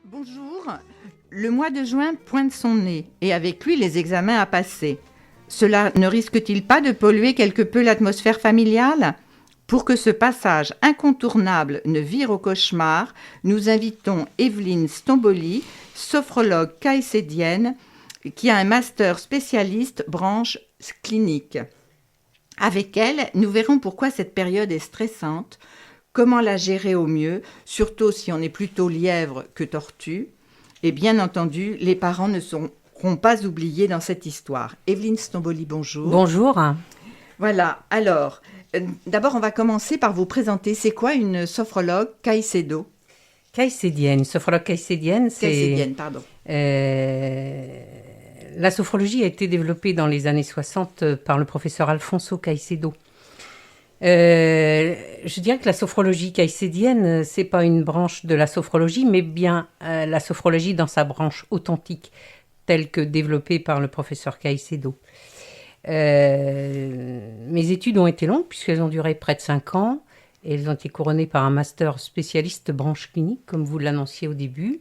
Bonjour. Le mois de juin pointe son nez et avec lui les examens à passer. Cela ne risque-t-il pas de polluer quelque peu l'atmosphère familiale ? Pour que ce passage incontournable ne vire au cauchemar, nous invitons Evelyne Stomboli, sophrologue caïcédienne, qui a un master spécialiste branche clinique. Avec elle, nous verrons pourquoi cette période est stressante, comment la gérer au mieux, surtout si on est plutôt lièvre que tortue. Et bien entendu, les parents ne seront pas oubliés dans cette histoire. Evelyne Stomboli, bonjour. Bonjour. Voilà, alors, d'abord on va commencer par vous présenter. C'est quoi une sophrologue caïcédo ? Caïcédienne, sophrologue caïcédienne, c'est... Caïcédienne, pardon. La sophrologie a été développée dans les années 60 par le professeur Alfonso Caicedo. Je dirais que la sophrologie caïcédienne, c'est pas une branche de la sophrologie, mais bien la sophrologie dans sa branche authentique, telle que développée par le professeur Caicedo. Mes études ont été longues, puisqu'elles ont duré près de 5 ans, et elles ont été couronnées par un master spécialiste branche clinique, comme vous l'annonciez au début.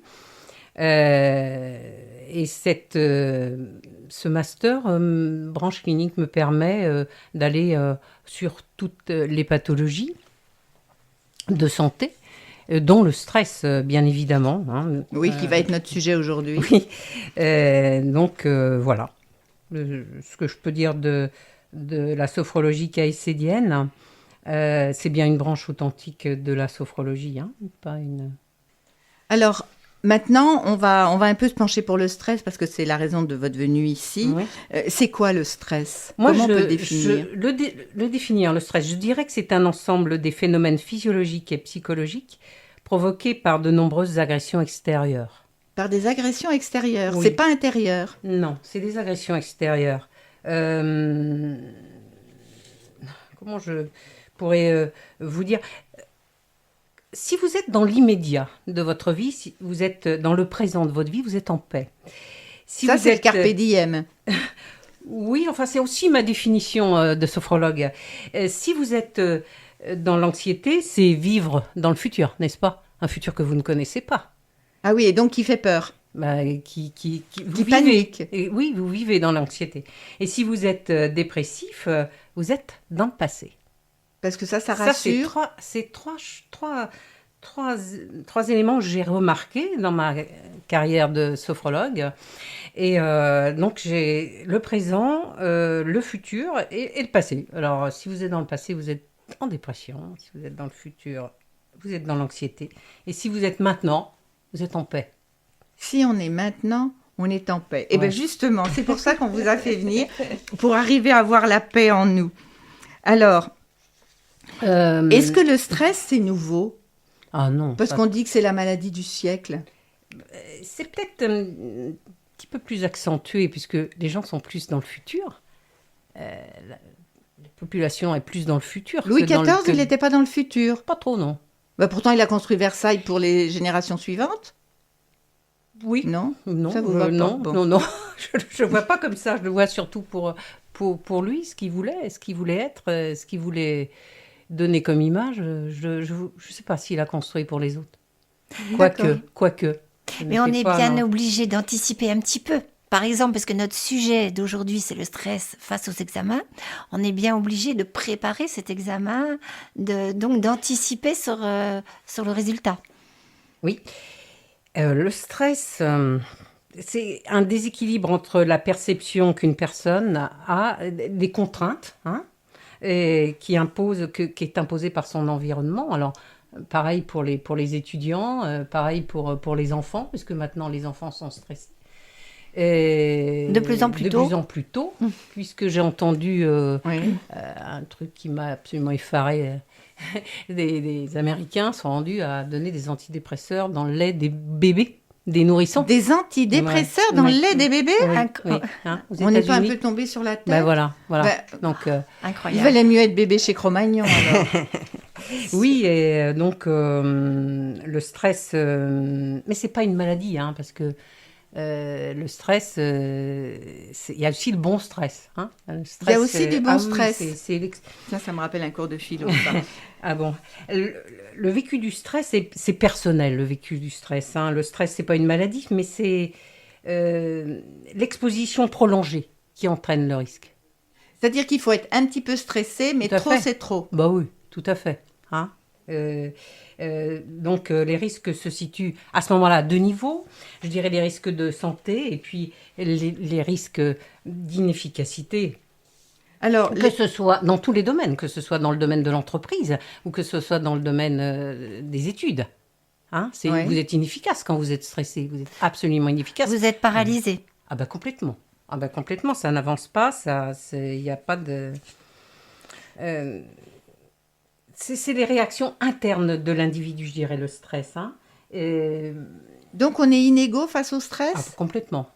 Et ce master branche clinique me permet d'aller sur toutes les pathologies de santé, dont le stress, bien évidemment. Hein. Oui, qui va être notre sujet aujourd'hui. Oui, donc voilà. Ce que je peux dire de la sophrologie caïcédienne, c'est bien une branche authentique de la sophrologie, hein, pas une... Alors, maintenant, on va un peu se pencher pour le stress parce que c'est la raison de votre venue ici. Oui. C'est quoi le stress ? Moi, Comment on peut le définir ? le définir, le stress, je dirais que c'est un ensemble des phénomènes physiologiques et psychologiques provoqués par de nombreuses agressions extérieures. Par des agressions extérieures, Oui. c'est pas intérieur. Non, c'est des agressions extérieures. Comment je pourrais vous dire ? Si vous êtes dans l'immédiat de votre vie, si vous êtes dans le présent de votre vie, vous êtes en paix. Si Ça, vous c'est êtes... le carpe diem. Oui, enfin, c'est aussi ma définition de sophrologue. Si vous êtes dans l'anxiété, c'est vivre dans le futur, n'est-ce pas ? Un futur que vous ne connaissez pas. Ah oui, et donc qui fait peur ? Vous Qui vivez. panique. Et oui, vous vivez dans l'anxiété. Et si vous êtes dépressif, vous êtes dans le passé. Parce que ça Ça, rassure. c'est trois éléments que j'ai remarqués dans ma carrière de sophrologue. Et donc, j'ai le présent, le futur et le passé. Alors, si vous êtes dans le passé, vous êtes en dépression. Si vous êtes dans le futur, vous êtes dans l'anxiété. Et si vous êtes maintenant, vous êtes en paix. Si on est maintenant, on est en paix. Et Ouais. bien justement, c'est pour ça qu'on vous a fait venir, pour arriver à avoir la paix en nous. Alors, est-ce que le stress, c'est nouveau ? Ah non. Parce qu'on dit que c'est la maladie du siècle. C'est peut-être un petit peu plus accentué, puisque les gens sont plus dans le futur. La population est plus dans le futur. Louis que dans XIV, il n'était pas dans le futur. Pas trop, non. Bah, pourtant, il a construit Versailles pour les générations suivantes. Oui. Non ? Non, Ça vous va pas ? non, Bon. non. Je ne vois pas comme ça. Je le vois surtout pour lui, ce qu'il voulait être, ce qu'il voulait donner comme image. Je ne sais pas s'il a construit pour les autres. Quoique. Mais on est bien obligé d'anticiper un petit peu. Par exemple, parce que notre sujet d'aujourd'hui, c'est le stress face aux examens, on est bien obligé de préparer cet examen, donc d'anticiper sur le résultat. Oui. Le stress, c'est un déséquilibre entre la perception qu'une personne a des contraintes, hein, et qui est imposée par son environnement. Alors, pareil pour les étudiants, pareil pour les enfants, puisque maintenant les enfants sont stressés. Et De plus en plus tôt, puisque j'ai entendu Oui. un truc qui m'a absolument effaré. Des Américains sont rendus à donner des antidépresseurs dans le lait des bébés, des nourrissons. Des antidépresseurs dans le lait des bébés ? Oui. Hein, aux On n'est pas un États-Unis. peu tombé sur la tête ? Ben voilà. Bah, Donc, il Incroyable. valait mieux être bébé chez Cro-Magnon, alors. oui, et donc le stress, mais c'est pas une maladie, hein, parce que Le stress, il y a aussi le bon stress. Hein. Le stress, il y a aussi du bon stress. Oui, ça me rappelle un cours de philo. Ça. Ah bon. Le vécu du stress, c'est personnel, le vécu du stress. Hein. Le stress, c'est pas une maladie, mais c'est l'exposition prolongée qui entraîne le risque. C'est-à-dire qu'il faut être un petit peu stressé, mais trop, c'est trop. Bah oui, tout à fait. Hein. Donc les risques se situent à ce moment-là à deux niveaux. Je dirais les risques de santé et puis les risques d'inefficacité. Alors, que ce soit dans tous les domaines, que ce soit dans le domaine de l'entreprise ou que ce soit dans le domaine des études. Hein, ouais. Vous êtes inefficace quand vous êtes stressé, vous êtes absolument inefficace. Vous êtes paralysé. Ah ben complètement. Ah ben complètement, ça n'avance pas, il n'y a pas de... c'est les réactions internes de l'individu, je dirais, le stress. Hein. Donc on est inégaux face au stress ? Complètement.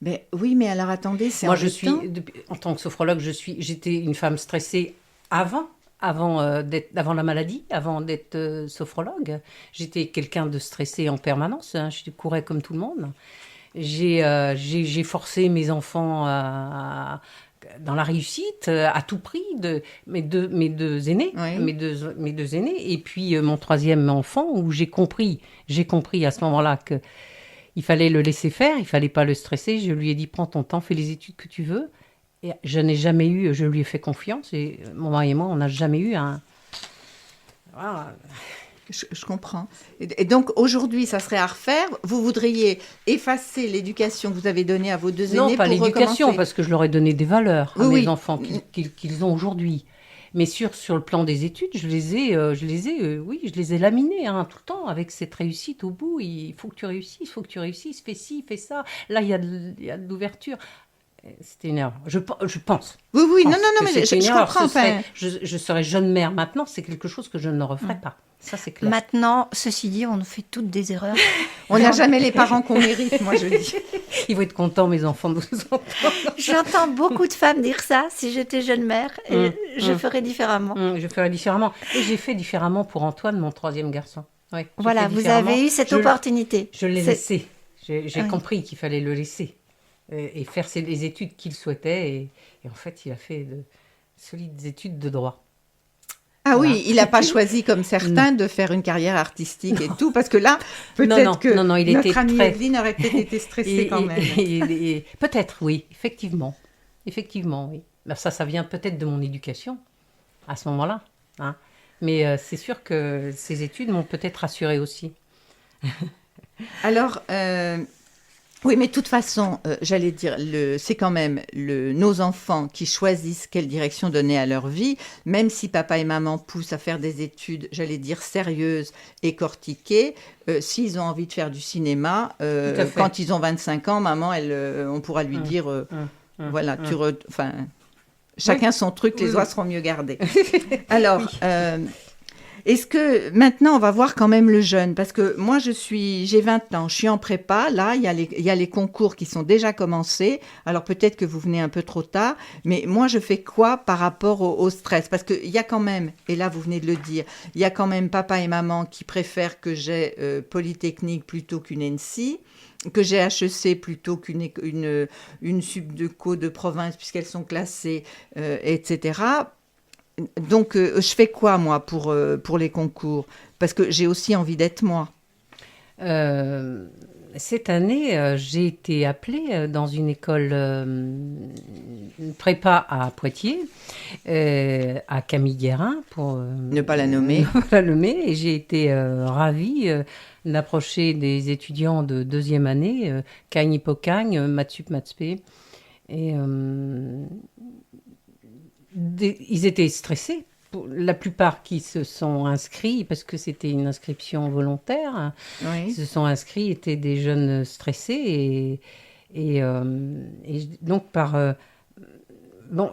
Mais, oui, mais alors attendez, c'est moi, en tant que sophrologue, j'étais une femme stressée avant la maladie, avant d'être sophrologue. J'étais quelqu'un de stressé en permanence, hein, je courais comme tout le monde. J'ai forcé mes enfants dans la réussite à tout prix, mes deux aînés, oui. mes deux aînés, et puis mon troisième enfant, où j'ai compris à ce moment-là que il fallait le laisser faire, il fallait pas le stresser. Je lui ai dit, prends ton temps, fais les études que tu veux. Et je lui ai fait confiance. Et mon mari et moi, on n'a jamais eu un... Voilà. Je comprends. Et donc, aujourd'hui, ça serait à refaire. Vous voudriez effacer l'éducation que vous avez donnée à vos deux aînés pour recommencer ? Non, pas l'éducation, parce que je leur ai donné des valeurs à mes enfants qu'ils ont aujourd'hui. Mais sur le plan des études, je les ai laminés hein, tout le temps avec cette réussite au bout. Il faut que tu réussisses, fais ci, fais ça. Là, il y a de l'ouverture. C'était une erreur. Je pense. Oui, non, mais je comprends. Je serais jeune mère maintenant, c'est quelque chose que je ne referais pas. Ça, c'est clair. Maintenant, ceci dit, on fait toutes des erreurs. On n'a jamais les parents qu'on mérite, moi je dis. Ils vont être contents, mes enfants, de nous entendre. J'entends beaucoup de femmes dire ça. Si j'étais jeune mère, je ferais différemment. Je ferais différemment. Et j'ai fait différemment pour Antoine, mon troisième garçon. Ouais, voilà, vous avez eu cette opportunité. Je l'ai laissé. J'ai compris qu'il fallait le laisser et faire les études qu'il souhaitait. Et en fait, il a fait de solides études de droit. Ah voilà. Oui, il n'a pas choisi comme certains de faire une carrière artistique et tout, parce que là, peut-être que notre amie Evelyne aurait peut-être été stressée quand même. Peut-être, oui, effectivement, oui. Ben, ça vient peut-être de mon éducation, à ce moment-là. Hein. Mais c'est sûr que ces études m'ont peut-être rassurée aussi. Alors... Oui, mais de toute façon, j'allais dire, c'est quand même nos enfants qui choisissent quelle direction donner à leur vie, même si papa et maman poussent à faire des études, j'allais dire, sérieuses et cortiquées. S'ils ont envie de faire du cinéma, quand ils ont 25 ans, maman, on pourra lui dire, voilà, chacun son truc, les oies seront mieux gardées. Alors... Est-ce que maintenant on va voir quand même le jeune, parce que moi j'ai 20 ans, je suis en prépa, là il y a les concours qui sont déjà commencés, alors peut-être que vous venez un peu trop tard, mais moi je fais quoi par rapport au stress ? Parce qu'il y a quand même, et là vous venez de le dire, il y a quand même papa et maman qui préfèrent que j'ai Polytechnique plutôt qu'une ENSI, que j'ai HEC plutôt qu'une subdeco de province puisqu'elles sont classées, etc. Donc, je fais quoi, moi, pour les concours ? Parce que j'ai aussi envie d'être moi. Cette année, j'ai été appelée dans une école prépa à Poitiers, à Camille Guérin, pour ne pas la nommer. Et j'ai été ravie d'approcher des étudiants de deuxième année, Cagnes-Hippocagne, Mathsup, Mathspé. Et... ils étaient stressés, la plupart qui se sont inscrits, parce que c'était une inscription volontaire, qui se sont inscrits étaient des jeunes stressés et donc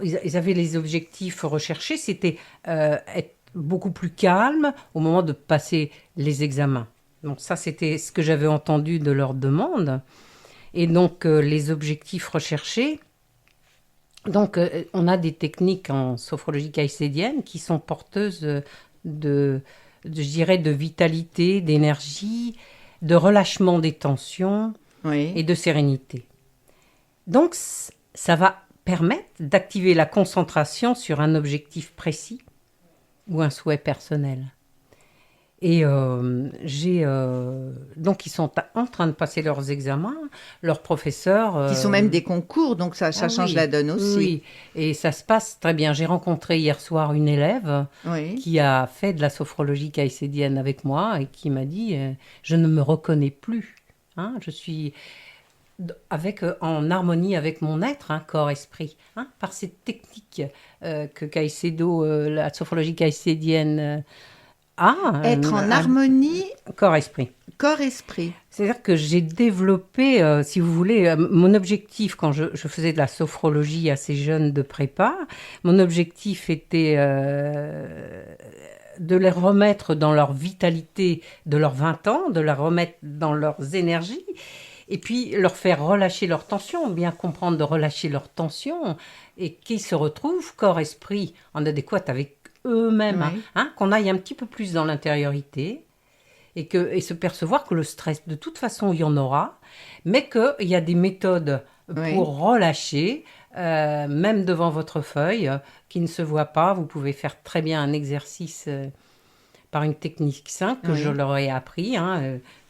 ils avaient les objectifs recherchés, c'était être beaucoup plus calme au moment de passer les examens. Donc ça, c'était ce que j'avais entendu de leur demande. Et donc les objectifs recherchés, donc, on a des techniques en sophrologie caïcédienne qui sont porteuses je dirais, de vitalité, d'énergie, de relâchement des tensions, Oui. et de sérénité. Donc, ça va permettre d'activer la concentration sur un objectif précis ou un souhait personnel. Et donc, ils sont en train de passer leurs examens, leurs professeurs... Qui sont même des concours, donc ça change la donne aussi. Oui, et ça se passe très bien. J'ai rencontré hier soir une élève qui a fait de la sophrologie caïcédienne avec moi et qui m'a dit « Je ne me reconnais plus. Hein, je suis en harmonie avec mon être, hein, corps-esprit. Hein, par cette technique que Caicedo, la sophrologie caïcédienne... Être en harmonie corps-esprit. Corps-esprit. C'est-à-dire que j'ai développé, si vous voulez, mon objectif quand je faisais de la sophrologie à ces jeunes de prépa, mon objectif était de les remettre dans leur vitalité de leurs 20 ans, de les remettre dans leurs énergies, et puis leur faire relâcher leur tension, bien comprendre de relâcher leur tension, et qu'ils se retrouvent corps-esprit en adéquat avec eux-mêmes, hein, qu'on aille un petit peu plus dans l'intériorité et se percevoir que le stress, de toute façon, il y en aura, mais qu'il y a des méthodes pour relâcher, même devant votre feuille, qui ne se voit pas. Vous pouvez faire très bien un exercice par une technique simple que je leur ai appris,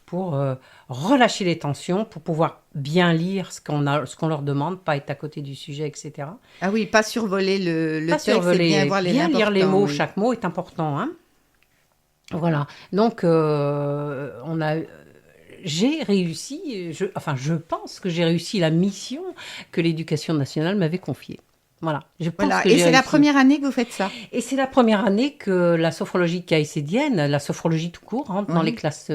pour relâcher les tensions, pour pouvoir bien lire ce qu'on leur demande, pas être à côté du sujet, etc. Ah oui, pas survoler le pas texte survoler, et bien voir les bien lire les mots, oui. chaque mot est important. Hein. Voilà, donc j'ai réussi, je pense que j'ai réussi la mission que l'Éducation nationale m'avait confiée. Voilà, je pense que j'ai réussi. Et c'est la première année que vous faites ça? Et c'est la première année que la sophrologie caïcédienne, la sophrologie tout court, rentre dans les classes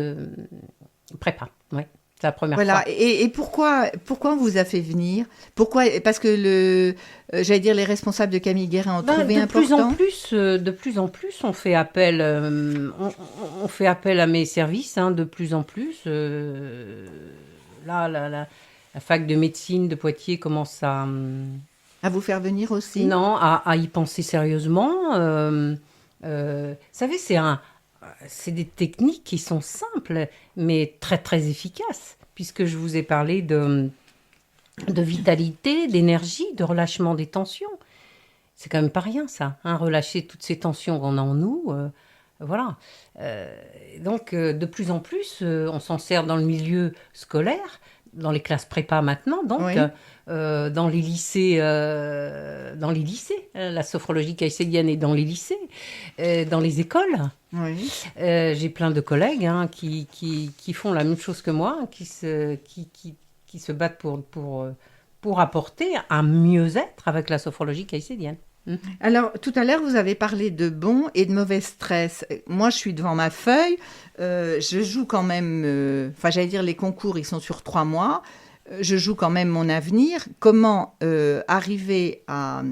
prépa. Oui, c'est la première fois. Et pourquoi on vous a fait venir? Pourquoi? Parce que j'allais dire, les responsables de Camille Guérin ont trouvé important. De plus en plus, on fait appel, on fait appel à mes services, hein, de plus en plus. Là, la fac de médecine de Poitiers commence à vous faire venir aussi? Non, à y penser sérieusement. Vous savez, c'est des techniques qui sont simples, mais très, très efficaces, puisque je vous ai parlé de vitalité, d'énergie, de relâchement des tensions. C'est quand même pas rien, ça, hein, relâcher toutes ces tensions qu'on a en nous. Voilà. Donc, de plus en plus, on s'en sert dans le milieu scolaire, dans les classes prépa maintenant, donc dans les lycées, la sophrologie caïcédienne est dans les lycées, dans les écoles. Oui. J'ai plein de collègues qui font la même chose que moi, qui se battent pour apporter un mieux-être avec la sophrologie caïcédienne. Alors, tout à l'heure, vous avez parlé de bon et de mauvais stress. Moi, je suis devant ma feuille. Je joue quand même... j'allais dire, les concours, ils sont sur 3 mois. Je joue quand même mon avenir. Comment arriver à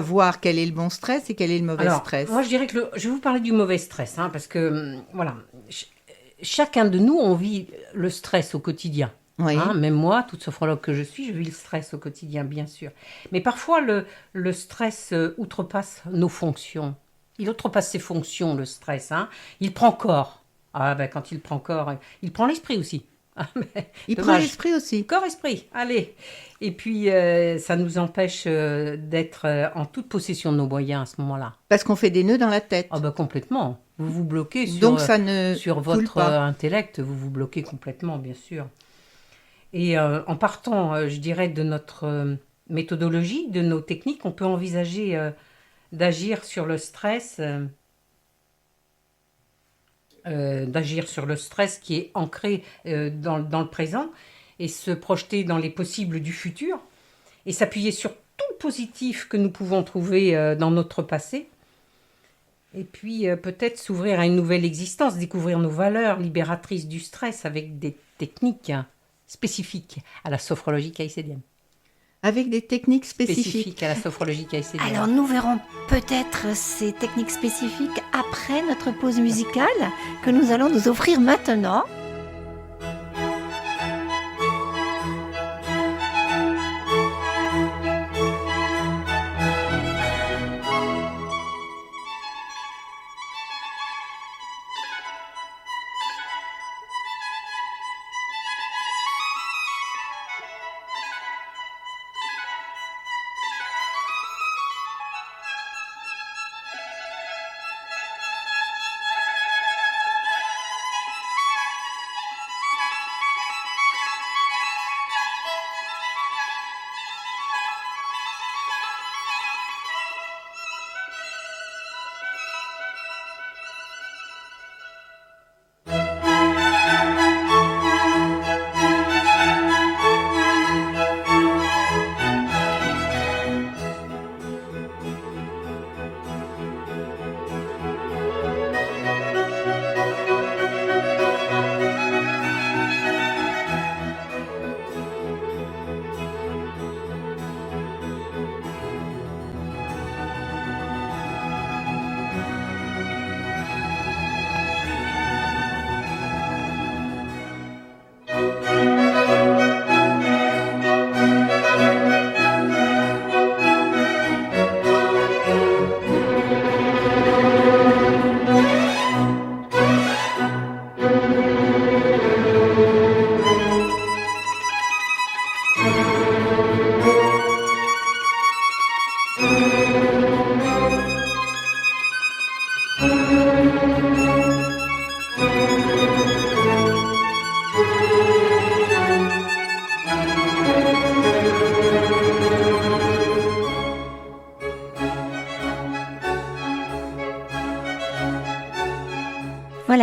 voir quel est le bon stress et quel est le mauvais stress? Moi, je dirais que je vais vous parler du mauvais stress, parce que, voilà, chacun de nous, on vit le stress au quotidien. Oui. Même moi, toute sophrologue que je suis, je vis le stress au quotidien, bien sûr. Mais parfois, le stress outrepasse nos fonctions. Il outrepasse ses fonctions, le stress. Il prend corps. Quand il prend corps, il prend l'esprit aussi. Il prend l'esprit aussi. Corps-esprit, allez. Et puis, ça nous empêche d'être en toute possession de nos moyens à ce moment-là. Parce qu'on fait des nœuds dans la tête. Complètement. Vous vous bloquez sur votre intellect. Vous vous bloquez complètement, bien sûr. Et en partant, je dirais, de notre méthodologie, de nos techniques, on peut envisager d'agir sur le stress... d'agir sur le stress qui est ancré dans le présent et se projeter dans les possibles du futur et s'appuyer sur tout le positif que nous pouvons trouver dans notre passé et puis peut-être s'ouvrir à une nouvelle existence, découvrir nos valeurs libératrices du stress avec des techniques spécifiques à la sophrologie caïcédienne. Avec des techniques spécifiques à la sophrologie caïcédienne. Alors nous verrons peut-être ces techniques spécifiques après notre pause musicale que nous allons nous offrir maintenant.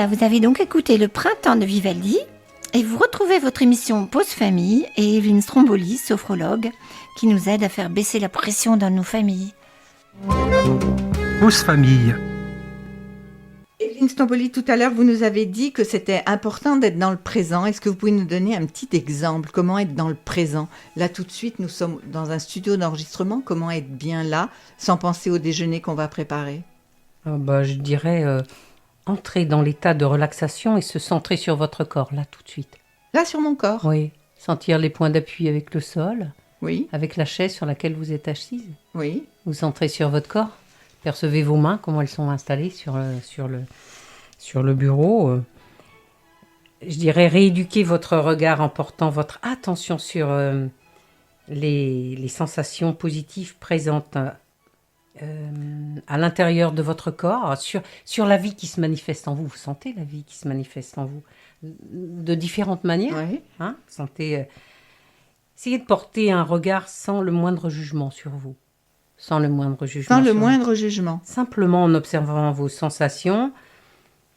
Voilà, vous avez donc écouté Le Printemps de Vivaldi et vous retrouvez votre émission Pause Famille et Evelyne Stromboli, sophrologue, qui nous aide à faire baisser la pression dans nos familles. Pause Famille. Evelyne Stromboli, tout à l'heure, vous nous avez dit que c'était important d'être dans le présent. Est-ce que vous pouvez nous donner un petit exemple? Comment être dans le présent? Là, tout de suite, nous sommes dans un studio d'enregistrement. Comment être bien là, sans penser au déjeuner qu'on va préparer? Je dirais entrer dans l'état de relaxation et se centrer sur votre corps, là, tout de suite. Là, sur mon corps? Oui, sentir les points d'appui avec le sol, Oui, avec la chaise sur laquelle vous êtes assise. oui. Vous centrez sur votre corps. Percevez vos mains, comment elles sont installées sur le bureau. Je dirais rééduquer votre regard en portant votre attention sur les sensations positives présentes à l'intérieur de votre corps, sur la vie qui se manifeste en vous. Vous sentez la vie qui se manifeste en vous de différentes manières. Oui. Hein, vous sentez, essayez de porter un regard sans le moindre jugement sur vous. Sans le moindre jugement. Sans le sur vous. moindre jugement. Simplement en observant vos sensations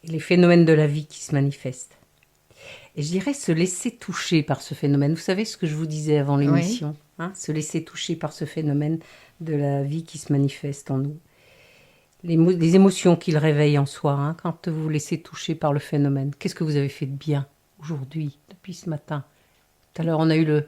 et les phénomènes de la vie qui se manifestent. Et je dirais se laisser toucher par ce phénomène. Vous savez ce que je vous disais avant l'émission, hein, se laisser toucher par ce phénomène de la vie qui se manifeste en nous. Les émotions qu'il réveille en soi, hein, quand vous vous laissez toucher par le phénomène. Qu'est-ce que vous avez fait de bien aujourd'hui, depuis ce matin? Tout à l'heure, on a eu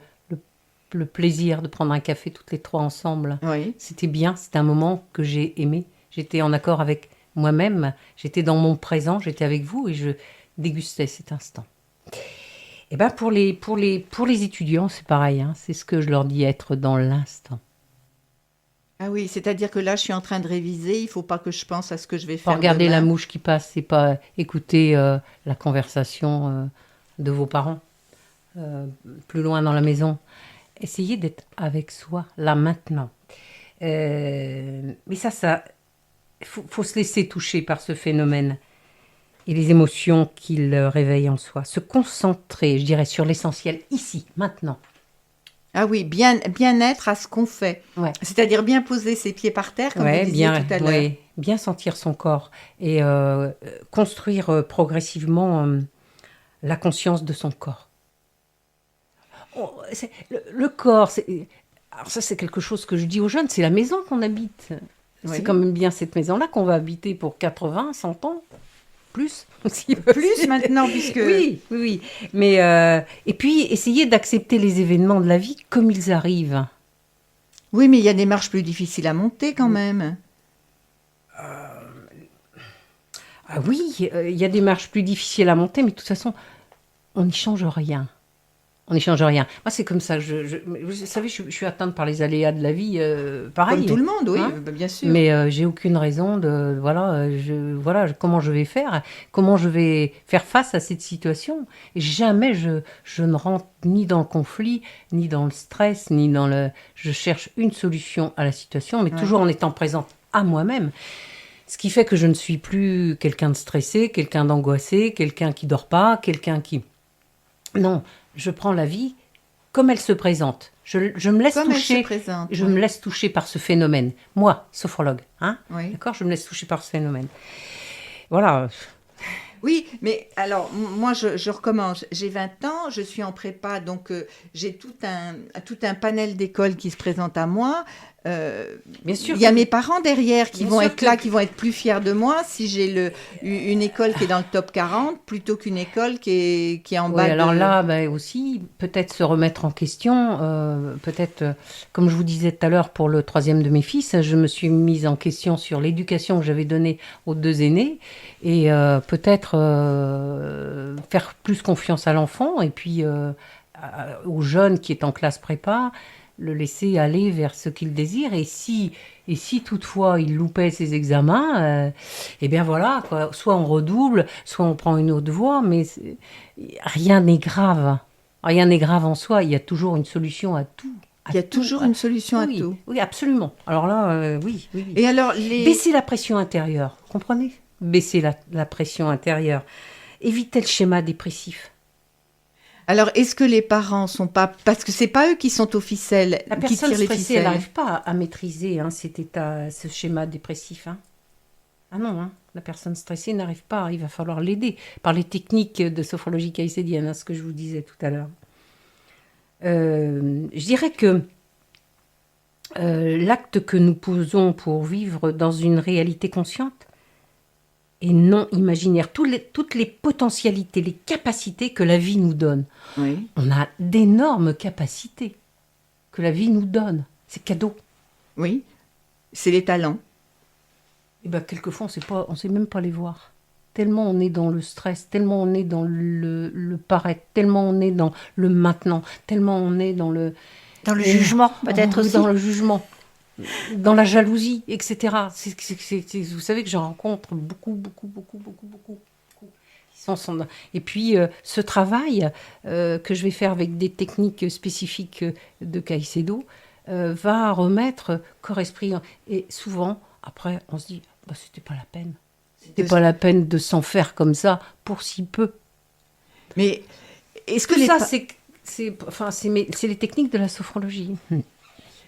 le plaisir de prendre un café toutes les trois ensemble. Oui. C'était bien, c'était un moment que j'ai aimé. J'étais en accord avec moi-même, j'étais dans mon présent, j'étais avec vous et je dégustais cet instant. Et ben pour les étudiants, c'est pareil, hein, c'est ce que je leur dis, être dans l'instant. Ah oui, c'est-à-dire que là, je suis en train de réviser, il ne faut pas que je pense à ce que je vais Pas faire regarder demain. la mouche qui passe, c'est pas écouter la conversation de vos parents plus loin dans la maison. Essayez d'être avec soi, là, maintenant. Mais ça, faut se laisser toucher par ce phénomène et les émotions qu'il réveille en soi. Se concentrer, je dirais, sur l'essentiel, ici, maintenant. Ah oui, bien être à ce qu'on fait. Ouais. C'est-à-dire bien poser ses pieds par terre, comme vous disiez tout à l'heure. Bien sentir son corps et construire progressivement la conscience de son corps. Le corps, alors ça c'est quelque chose que je dis aux jeunes, c'est la maison qu'on habite. Oui. C'est quand même bien cette maison-là qu'on va habiter pour 80, 100 ans, plus. Plus maintenant, puisque... Oui. Mais, et puis, essayer d'accepter les événements de la vie comme ils arrivent. Oui, mais il y a des marches plus difficiles à monter quand même. Ah oui, il y a des marches plus difficiles à monter, mais de toute façon, on n'y change rien. On n'y change rien. Moi, c'est comme ça. Vous savez, je suis atteinte par les aléas de la vie, pareil. Comme tout le monde, oui, hein, bien sûr. Mais j'ai aucune raison de... comment je vais faire, comment je vais faire face à cette situation. Et jamais je ne rentre ni dans le conflit, ni dans le stress, ni dans le... Je cherche une solution à la situation, mais toujours en étant présente à moi-même. Ce qui fait que je ne suis plus quelqu'un de stressé, quelqu'un d'angoissé, quelqu'un qui dort pas, quelqu'un qui... Non, je prends la vie comme elle se présente. Je me laisse Comme toucher. elle se présente, Je me laisse toucher par ce phénomène. Moi, sophrologue, hein, Oui. d'accord, je me laisse toucher par ce phénomène. Voilà. Oui, mais alors, moi, je recommence. J'ai 20 ans, je suis en prépa, donc j'ai tout un panel d'écoles qui se présente à moi. Bien sûr. Il y a mes parents derrière qui Bien vont sûr être là, que- qui vont être plus fiers de moi si j'ai une école qui est dans le top 40 plutôt qu'une école qui est en Oui, bas alors de... là, aussi, peut-être se remettre en question. Comme je vous disais tout à l'heure, pour le troisième de mes fils, je me suis mise en question sur l'éducation que j'avais donnée aux deux aînés et peut-être faire plus confiance à l'enfant et puis au jeune qui est en classe prépa, le laisser aller vers ce qu'il désire. Et si toutefois il loupait ses examens, eh bien voilà, quoi. Soit on redouble, soit on prend une autre voie, mais rien n'est grave. Rien n'est grave en soi, il y a toujours une solution à tout. Il y a toujours une solution à tout. Oui, absolument. Alors là, oui. Et alors, Baisser la pression intérieure, vous comprenez? Baisser la pression intérieure. Éviter le schéma dépressif. Alors, est-ce que les parents sont pas... Parce que c'est pas eux qui sont aux ficelles, La qui personne tirent les stressée, elle ficelles. n'arrive pas à maîtriser cet état, ce schéma dépressif. Hein. Ah non, hein. La personne stressée n'arrive pas, il va falloir l'aider par les techniques de sophrologie caïcédienne, ce que je vous disais tout à l'heure. Je dirais que l'acte que nous posons pour vivre dans une réalité consciente et non imaginaire, toutes les potentialités, les capacités que la vie nous donne. Oui. On a d'énormes capacités que la vie nous donne. C'est cadeau. Oui, c'est les talents. Et bien, quelquefois, on ne sait même pas les voir. Tellement on est dans le stress, tellement on est dans le paraître, tellement on est dans le maintenant, tellement on est dans le... Dans le jugement, peut-être aussi. Dans le jugement, dans la jalousie, etc. Vous savez que j'en rencontre beaucoup. Et puis, ce travail que je vais faire avec des techniques spécifiques de Caicedo va remettre corps-esprit. Et souvent, après, on se dit, c'était pas la peine. C'était pas la peine de s'en faire comme ça pour si peu. Mais est-ce que c'est les techniques de la sophrologie.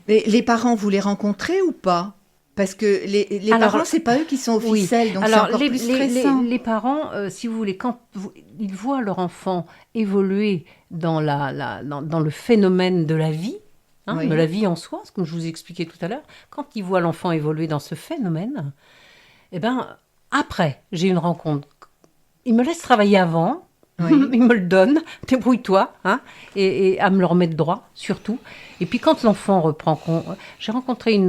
Mais les parents, vous les rencontrez ou pas? Parce que les parents, c'est pas eux qui sont aux ficelles, donc c'est encore plus stressant. Les parents, si vous voulez, quand ils voient leur enfant évoluer dans le phénomène de la vie, Oui. de la vie en soi, comme je vous ai expliqué tout à l'heure, quand ils voient l'enfant évoluer dans ce phénomène, eh ben, après, j'ai une rencontre. Ils me laissent travailler avant, Oui. ils me le donnent, débrouille-toi, et à me le remettre droit, surtout. Et puis quand l'enfant reprend... J'ai rencontré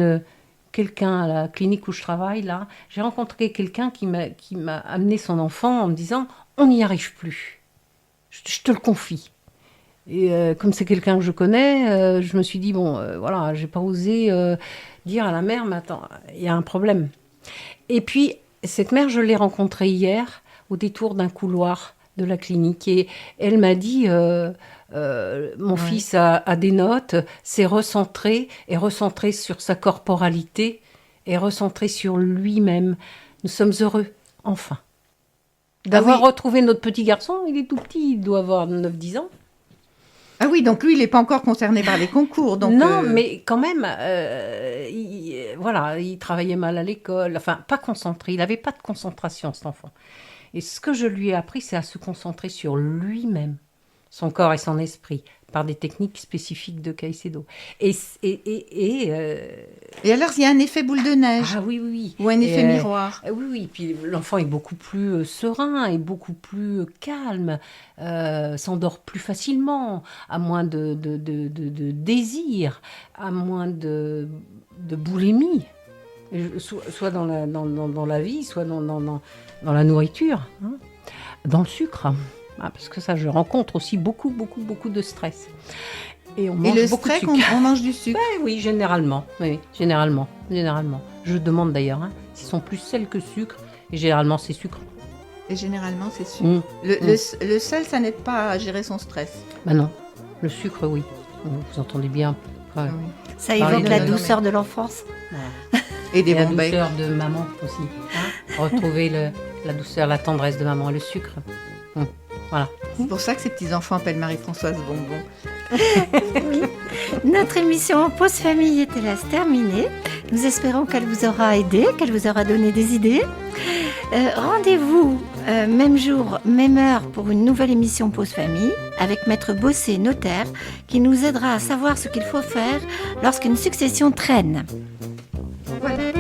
quelqu'un à la clinique où je travaille, là, j'ai rencontré quelqu'un qui m'a amené son enfant en me disant « on n'y arrive plus, je te le confie ». Et comme c'est quelqu'un que je connais, je me suis dit, voilà, j'ai pas osé dire à la mère, mais attends, il y a un problème. Et puis, cette mère, je l'ai rencontrée hier, au détour d'un couloir de la clinique, et elle m'a dit, mon fils a des notes, c'est recentré sur sa corporalité, et recentré sur lui-même. Nous sommes heureux, enfin. D'avoir retrouvé notre petit garçon, il est tout petit, il doit avoir 9-10 ans. Ah oui, donc lui, il n'est pas encore concerné par les concours. Donc non, mais quand même, il travaillait mal à l'école, enfin, pas concentré, il n'avait pas de concentration, cet enfant. Et ce que je lui ai appris, c'est à se concentrer sur lui-même, son corps et son esprit, par des techniques spécifiques de Caicedo. Et alors, il y a un effet boule de neige. Ah oui. Ou un effet miroir. Oui. Puis l'enfant est beaucoup plus serein, et beaucoup plus calme, s'endort plus facilement, à moins de désir, à moins de boulimie, soit dans la vie, soit dans la nourriture, dans le sucre. Parce que ça, je rencontre aussi beaucoup de stress. Et le stress, on mange du sucre. Oui, généralement. Je demande d'ailleurs s'ils sont plus sels que sucre. Et généralement, c'est sucre. Le sel, ça n'aide pas à gérer son stress. Non, le sucre, oui. Vous entendez bien. Oui. Ça évoque la douceur de l'enfance. Voilà. Et la douceur de maman aussi. Retrouver la douceur, la tendresse de maman et le sucre. Voilà. C'est pour ça que ces petits-enfants appellent Marie-Françoise Bonbon. Oui. Notre émission Pause Famille est hélas terminée. Nous espérons qu'elle vous aura aidé, qu'elle vous aura donné des idées. Rendez-vous même jour, même heure pour une nouvelle émission Pause Famille avec Maître Bossé, notaire, qui nous aidera à savoir ce qu'il faut faire lorsqu'une succession traîne. Voilà.